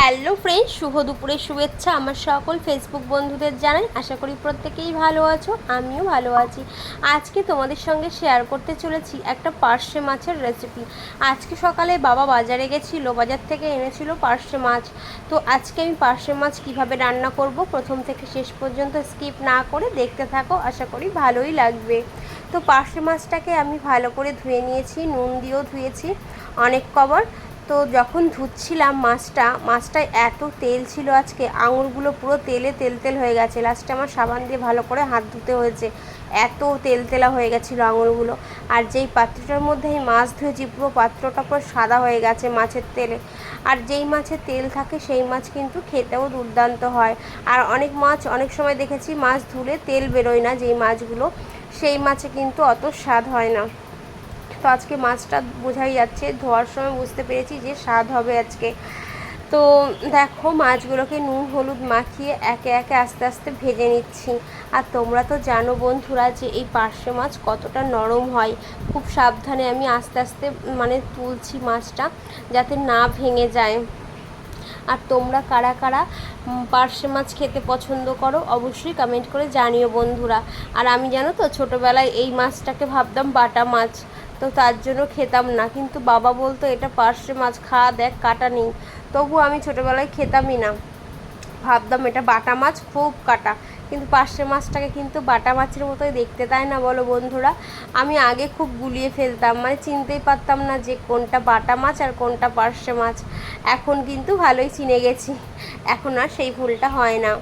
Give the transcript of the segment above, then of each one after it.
Hello friends, শুভ দুপুরের শুভেচ্ছা আমার সকল ফেসবুক বন্ধুদের জানাই। আশা করি প্রত্যেকেই ভালো আছো, আমিও ভালো আছি। আজকে তোমাদের সঙ্গে শেয়ার করতে চলেছি একটা পার্শে মাছের রেসিপি। আজকে সকালে বাবা বাজারে গেছিলো, বাজার থেকে এনেছিল পার্শে মাছ। তো আজকে আমি পার্শে মাছ কীভাবে রান্না করব প্রথম থেকে শেষ পর্যন্ত স্কিপ না করে দেখতে থাকো, আশা করি ভালোই লাগবে। তো পার্শে মাছটাকে আমি ভালো করে ধুয়ে নিয়েছি, নুন দিয়েও ধুয়েছি অনেক কবার। তো যখন ধুচ্ছিলাম মাছটায় এত তেল ছিল, আজকে আঙুরগুলো পুরো তেলে তেল তেল হয়ে গেছে। লাস্টে আমার সাবান দিয়ে ভালো করে হাত ধুতে হয়েছে, এত তেল তেলা হয়ে গেছিলো আঙুরগুলো। আর যেই পাত্রটার মধ্যে এই মাছ ধুয়েছি, পুরো পাত্রটা পুরো সাদা হয়ে গেছে মাছের তেলে। আর যেই মাছের তেল থাকে সেই মাছ কিন্তু খেতেও দুর্দান্ত হয়। আর অনেক মাছ অনেক সময় দেখেছি মাছ ধুলে তেল বেরোয় না, যেই মাছগুলো সেই মাছে কিন্তু অত স্বাদ হয় না। তো আজকে মাছটা বোঝাই যাচ্ছে, ধোয়ার সময় বুঝতে পেরেছি যে স্বাদ হবে আজকে। তো দেখো মাছগুলোকে নুন হলুদ মাখিয়ে একে একে আস্তে আস্তে ভেজে নিচ্ছি। আর তোমরা তো জানো বন্ধুরা যে এই পার্শে মাছ কতটা নরম হয়। খুব সাবধানে আমি আস্তে আস্তে তুলছি মাছটা, যাতে না ভেঙে যায়। আর তোমরা কারা কারা পার্শে মাছ খেতে পছন্দ করো অবশ্যই কমেন্ট করে জানিও বন্ধুরা। আর আমি জানো তো ছোটোবেলায় এই মাছটাকে ভাবতাম বাটা মাছ, তো তার জন্য খেতাম না। কিন্তু বাবা বলতো এটা পার্শে মাছ, খাওয়া দেখ কাটা নেই। তবু আমি ছোটোবেলায় খেতামই না, ভাবতাম এটা বাটা মাছ, খুব কাটা। কিন্তু পার্শে মাছটাকে কিন্তু বাটা মাছের মতোই দেখতে, তাই না বলো বন্ধুরা? আমি আগে খুব গুলিয়ে ফেলতাম, চিনতেই পারতাম না যে কোনটা বাটা মাছ আর কোনটা পার্শে মাছ। এখন কিন্তু ভালোই চিনে গেছি, এখন আর সেই ভুলটা হয় না।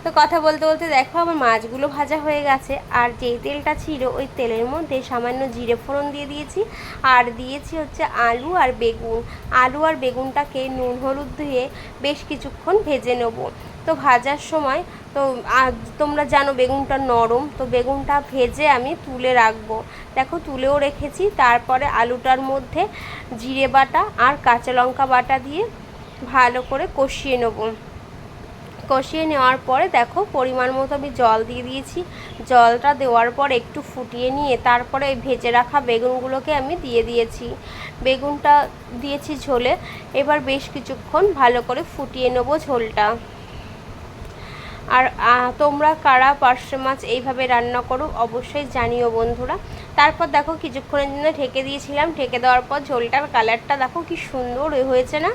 তো কথা বলতে বলতে দেখো আমার মাছগুলো ভাজা হয়ে গেছে। আর যেই তেলটা ছিল ওই তেলের মধ্যে সামান্য জিরে ফোড়ন দিয়ে দিয়েছি, আর দিয়েছি হচ্ছে আলু আর বেগুন। আলু আর বেগুনটাকে নুন হলুদ দিয়ে বেশ কিছুক্ষণ ভেজে নেব। তো ভাজার সময় তো তোমরা জানো বেগুনটা নরম, তো বেগুনটা ভেজে আমি তুলে রাখবো। দেখো তুলেও রেখেছি। তারপরে আলুটার মধ্যে জিরে বাটা আর কাঁচা লঙ্কা বাটা দিয়ে ভালো করে কষিয়ে নেবো। কষিয়ে নেওয়ার পরে দেখো পরিমাণ মতো আমি জল দিয়ে দিয়েছি। জলটা দেওয়ার পর একটু ফুটিয়ে নিয়ে তারপরে ওই ভেজে রাখা বেগুনগুলোকে আমি দিয়ে দিয়েছি। বেগুনটা দিয়েছি ঝোলে। এবার বেশ কিছুক্ষণ ভালো করে ফুটিয়ে নেবো ঝোলটা। আর তোমরা কারা পার্শে মাছ এইভাবে রান্না করো অবশ্যই জানিও বন্ধুরা। তারপর দেখো কিছুক্ষণের জন্য ঢেকে দিয়েছিলাম, ঢেকে দেওয়ার পর ঝোলটার কালারটা দেখো কি সুন্দর হয়েছে না।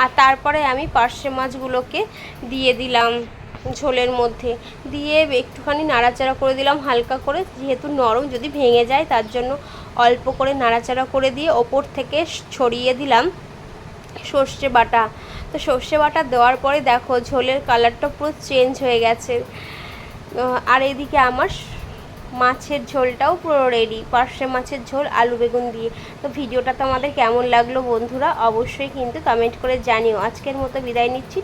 আর তারপরে আমি পার্শে মাছগুলোকে দিয়ে দিলাম ঝোলের মধ্যে, দিয়ে একটুখানি নাড়াচাড়া করে দিলাম হালকা করে, যেহেতু নরম যদি ভেঙে যায় তার জন্য অল্প করে নাড়াচাড়া করে দিয়ে ওপর থেকে ছড়িয়ে দিলাম সর্ষে বাটা। তো সর্ষে বাটা দেওয়ার পরে দেখো ঝোলের কালারটা পুরো চেঞ্জ হয়ে গেছে। আর এদিকে আমার মাছের ঝোলটাও পুরো রেডি, পার্শে মাছের ঝোল আলু বেগুন দিয়ে। তো ভিডিওটা তোমাদের কেমন লাগলো বন্ধুরা অবশ্যই কিন্তু কমেন্ট করে জানিও। আজকের মতো বিদায় নিচ্ছি।